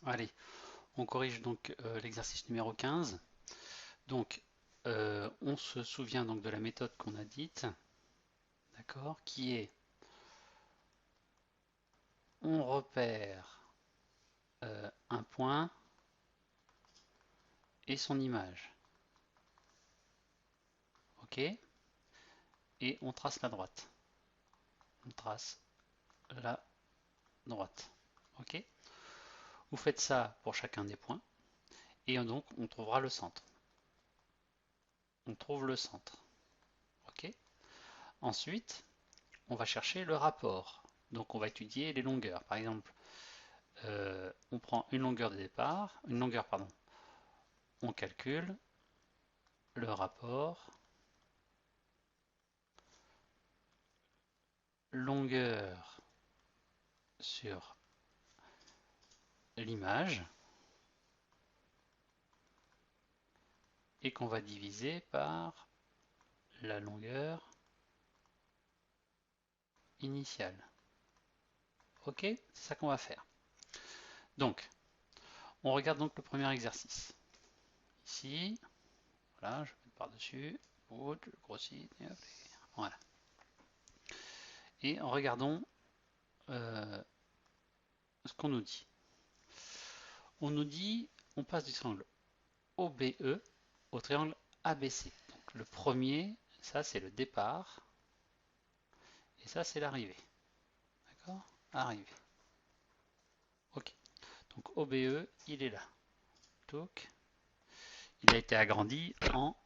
Allez, on corrige donc l'exercice numéro 15. Donc, on se souvient donc de la méthode qu'on a dite, d'accord, qui est on repère un point et son image, ok, et on trace la droite. On trace la droite, ok. Vous faites ça pour chacun des points et donc on trouvera le centre. On trouve le centre, ok. Ensuite, on va chercher le rapport. Donc on va étudier les longueurs. Par exemple, on prend une longueur de départ, une longueur, pardon, on calcule le rapport longueur sur l'image et qu'on va diviser par la longueur initiale. Ok, c'est ça qu'on va faire. Donc, on regarde donc le premier exercice. Ici, voilà, je vais mettre par-dessus, je grossis, voilà. Et regardons ce qu'on nous dit. On nous dit, on passe du triangle OBE au triangle ABC. Donc, le premier, ça c'est le départ, et ça c'est l'arrivée. D'accord? Arrivée. Ok. Donc OBE, il est là. Donc, il a été agrandi en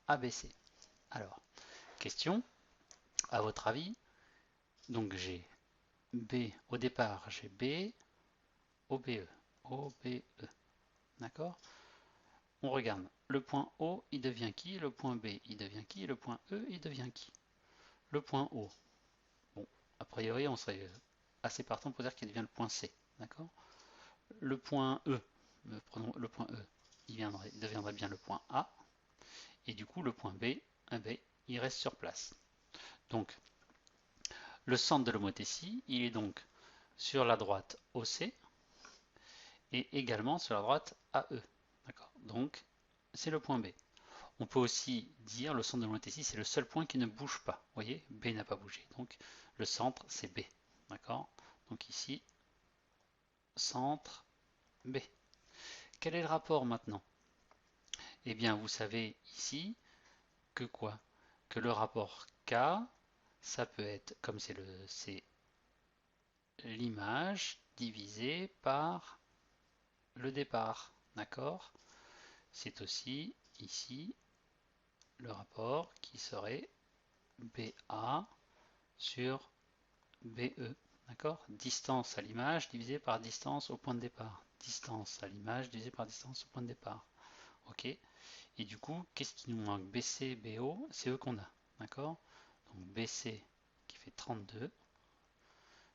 ABC. Alors, question, à votre avis, donc j'ai B, au départ j'ai B, OBE, OBE, d'accord? On regarde, le point O, il devient qui? Le point B, il devient qui? Le point E, il devient qui? Le point O, bon, a priori, on serait assez partant pour dire qu'il devient le point C, d'accord? Le point E, prenons le point E, il deviendrait bien le point A, et du coup, le point B, eh ben, il reste sur place. Donc, le centre de l'homothétie, il est donc sur la droite OC et également sur la droite AE. D'accord? Donc, c'est le point B. On peut aussi dire le centre de l'homothétie, c'est le seul point qui ne bouge pas. Vous voyez, B n'a pas bougé. Donc, le centre, c'est B. D'accord? Donc ici, centre B. Quel est le rapport maintenant? Eh bien, vous savez ici que quoi? Que le rapport K, ça peut être, comme c'est l'image divisée par le départ. D'accord? C'est aussi ici le rapport qui serait BA sur BE. D'accord? Distance à l'image divisée par distance au point de départ. Distance à l'image divisée par distance au point de départ. Ok? Et du coup, qu'est-ce qui nous manque? BC, BO, c'est eux qu'on a. D'accord? Donc BC qui fait 32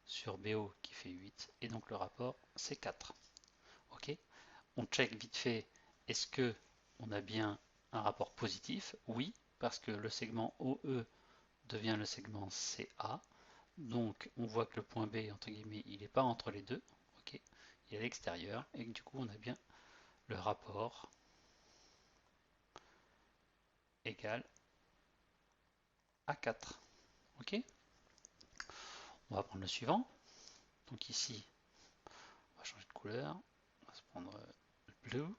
sur BO qui fait 8. Et donc le rapport, c'est 4. Ok? On check vite fait, est-ce que on a bien un rapport positif? Oui, parce que le segment OE devient le segment CA. Donc on voit que le point B, entre guillemets, il n'est pas entre les deux. Ok, il est à l'extérieur. Et que du coup, on a bien le rapport égal à 4. Ok, on va prendre le suivant. Donc ici, on va changer de couleur. On va se prendre le bleu.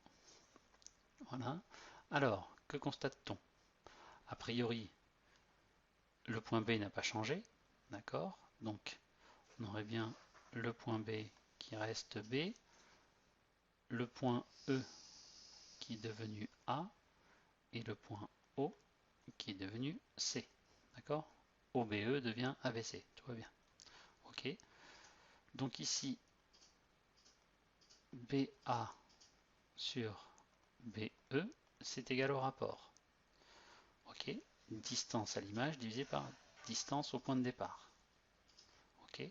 Voilà. Alors, que constate-t-on? A priori, le point B n'a pas changé. D'accord? Donc, on aurait bien le point B qui reste B, le point E qui est devenu A et le point O qui est devenu C. D'accord? OBE devient ABC. Tout va bien. Ok. Donc ici, BA sur BE, c'est égal au rapport. Ok. Distance à l'image divisé par distance au point de départ. Ok.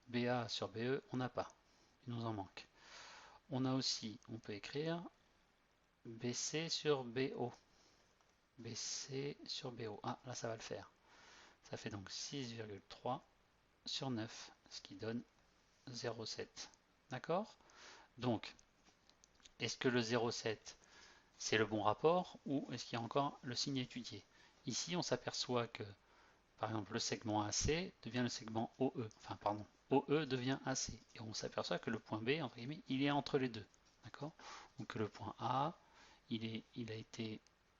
BA sur BE, on n'a pas. Il nous en manque. On a aussi, on peut écrire BC sur BO. BC sur BO. Ah, là, ça va le faire. Ça fait donc 6,3 sur 9, ce qui donne 0,7. D'accord? Donc, est-ce que le 0,7 c'est le bon rapport ou est-ce qu'il y a encore le signe à étudier? Ici, on s'aperçoit que, par exemple, le segment AC devient le segment OE. Enfin, pardon, OE devient AC. Et on s'aperçoit que le point B, entre guillemets, il est entre les deux. D'accord? Donc que le point A,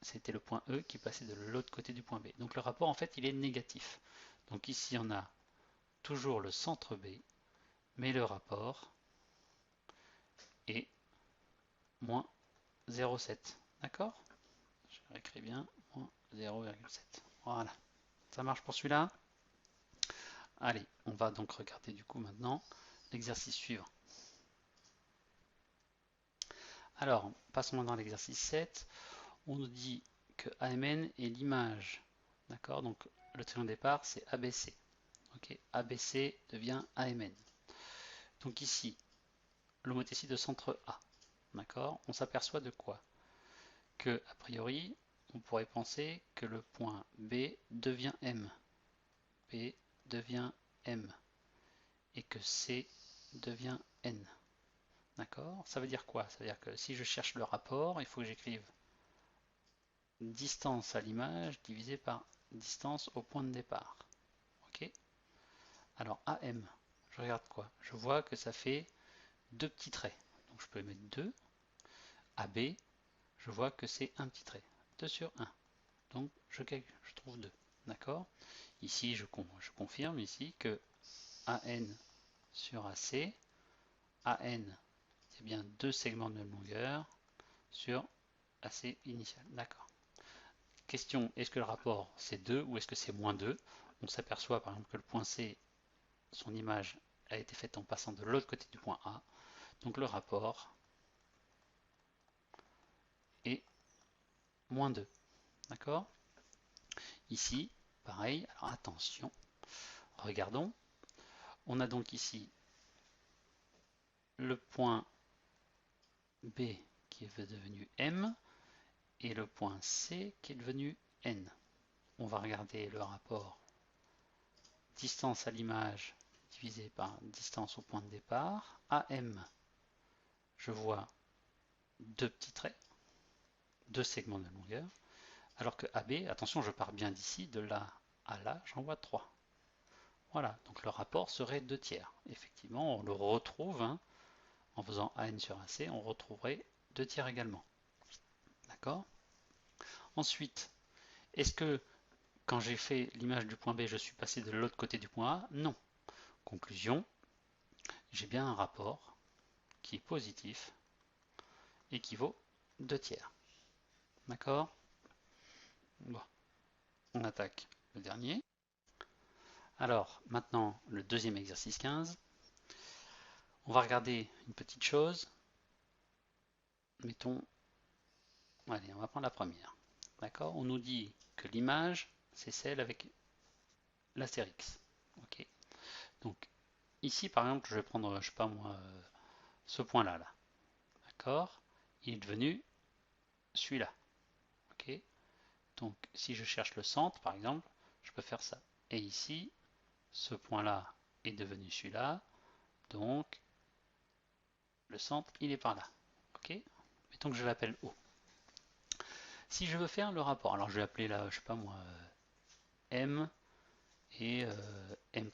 c'était le point E qui passait de l'autre côté du point B. Donc le rapport, en fait, il est négatif. Donc ici, on a toujours le centre B, mais le rapport est moins 0,7. D'accord? Je réécris bien, moins 0,7. Voilà. Ça marche pour celui-là? Allez, on va donc regarder du coup maintenant l'exercice suivant. Alors, passons dans l'exercice 7. On nous dit que AMN est l'image. D'accord? Donc le triangle départ, c'est ABC. Ok? ABC devient AMN. Donc ici, l'homothétie de centre A. D'accord? On s'aperçoit de quoi? Que, a priori, on pourrait penser que le point B devient M. B devient M. Et que C devient N. D'accord? Ça veut dire quoi? Ça veut dire que si je cherche le rapport, il faut que j'écrive distance à l'image divisé par distance au point de départ. Ok? Alors AM, je regarde quoi? Je vois que ça fait deux petits traits. Donc je peux mettre 2. AB, je vois que c'est un petit trait. 2 sur 1. Donc je trouve 2. D'accord? Ici, je confirme ici que AN sur AC, AN, c'est bien deux segments de même longueur sur AC initial. D'accord. Question, est-ce que le rapport c'est 2 ou est-ce que c'est moins 2? On s'aperçoit par exemple que le point C, son image a été faite en passant de l'autre côté du point A. Donc le rapport est moins 2. D'accord? Ici, pareil, alors attention, regardons. On a donc ici le point B qui est devenu M et le point C qui est devenu N. On va regarder le rapport distance à l'image divisé par distance au point de départ. AM, je vois deux petits traits, deux segments de longueur, alors que AB, attention, je pars bien d'ici, de là à là, j'en vois 3. Voilà, donc le rapport serait 2 tiers. Effectivement, on le retrouve, hein, en faisant AN sur AC, on retrouverait 2 tiers également. D'accord? Ensuite, est-ce que quand j'ai fait l'image du point B, je suis passé de l'autre côté du point A? Non. Conclusion, j'ai bien un rapport qui est positif et qui vaut 2 tiers. D'accord? Bon, on attaque le dernier. Alors, maintenant, le deuxième exercice 15. On va regarder une petite chose. Mettons, allez, on va prendre la première. D'accord? On nous dit que l'image, c'est celle avec l'astérix. Ok? Donc, ici, par exemple, je vais prendre, je sais pas moi, ce point-là, là. D'accord? Il est devenu celui-là. Ok? Donc, si je cherche le centre, par exemple, je peux faire ça. Et ici, ce point-là est devenu celui-là. Donc, le centre, il est par là. Ok? Mettons que je l'appelle O. Si je veux faire le rapport, alors je vais appeler là, je sais pas moi, M et M'.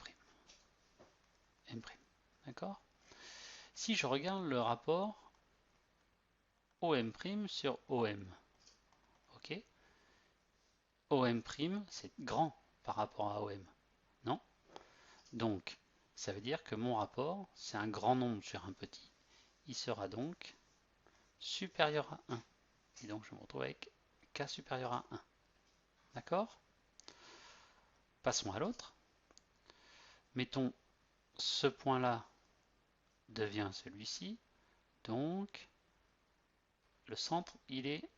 M'. D'accord? Si je regarde le rapport OM' sur OM, ok? OM' c'est grand par rapport à OM, non? Donc, ça veut dire que mon rapport, c'est un grand nombre sur un petit. Il sera donc supérieur à 1. Et donc, je me retrouve avec K supérieur à 1. D'accord? Passons à l'autre. Mettons ce point-là devient celui-ci. Donc, le centre, il est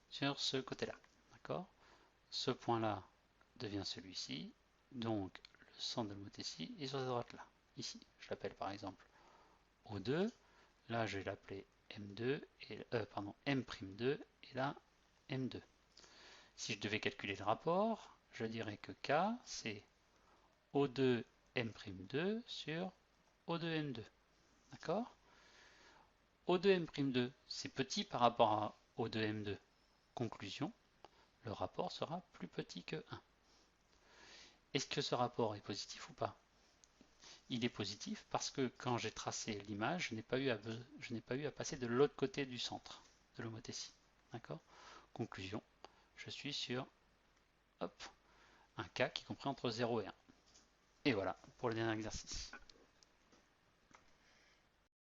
sur ce côté-là. D'accord? Ce point-là devient celui-ci. Donc, le centre de l'homothétie est sur cette droite-là. Ici, je l'appelle par exemple O2. Là, je vais l'appeler M2, pardon, M'2, et là, M2. Si je devais calculer le rapport, je dirais que K, c'est O2 M'2 sur O2 M2. D'accord? O2M'2, c'est petit par rapport à O2M2. Conclusion, le rapport sera plus petit que 1. Est-ce que ce rapport est positif ou pas? Il est positif parce que quand j'ai tracé l'image, je n'ai pas eu à passer de l'autre côté du centre de l'homothétie. D'accord? Conclusion, je suis sur hop, un cas qui est compris entre 0 et 1. Et voilà pour le dernier exercice.